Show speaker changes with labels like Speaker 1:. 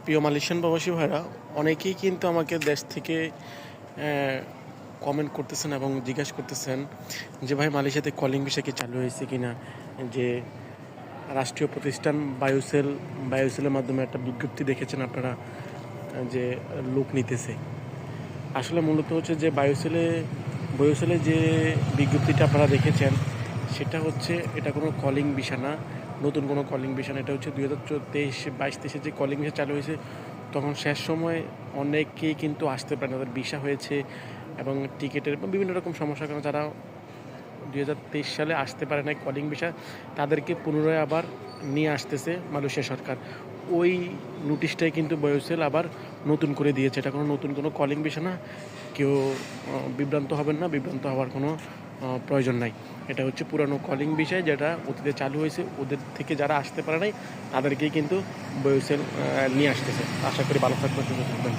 Speaker 1: প্রিয় মালয়েশিয়ান প্রবাসী ভাইরা, অনেকেই কিন্তু আমাকে দেশ থেকে কমেন্ট করতেছেন এবং জিজ্ঞাসা করতেছেন যে ভাই, মালয়েশিয়াতে কলিং ভিসা কি চালু হয়েছে কিনা। যে রাষ্ট্রীয় প্রতিষ্ঠান বায়োসেলের মাধ্যমে একটা বিজ্ঞপ্তি দেখেছেন আপনারা, যে লোক নিতেছে। আসলে মূলত হচ্ছে যে বায়োসেলে যে বিজ্ঞপ্তিটা আপনারা দেখেছেন, সেটা হচ্ছে, এটা কোনো কলিং ভিসা না, নতুন কোনো কলিং ভিসা না। এটা হচ্ছে 2023-22-23 যে কলিং ভিসা চালু হয়েছে, তখন শেষ সময় অনেকেই কিন্তু আসতে পারে না, তাদের ভিসা হয়েছে এবং টিকিটের বিভিন্ন রকম সমস্যার কারণে যারা 2023 সালে আসতে পারে না কলিং ভিসা, তাদেরকে পুনরায় আবার নিয়ে আসতেছে মালয়েশিয়া সরকার। ওই নোটিশটাই কিন্তু বায়োসেল আবার নতুন করে দিয়েছে। এটা কোনো নতুন কোনো কলিং ভিসা না। কেউ বিভ্রান্ত হবেন না, বিভ্রান্ত হওয়ার কোনো প্রয়োজন নাই। এটা হচ্ছে পুরানো কলিং ভিসা, যেটা অতীতে চালু হয়েছে। ওদের থেকে যারা আসতে পারে নাই, তাদেরকেই কিন্তু বায়োসেল নিয়ে আসতেছে। আশা করি ভালো থাকবেন, সুস্থ থাকবেন।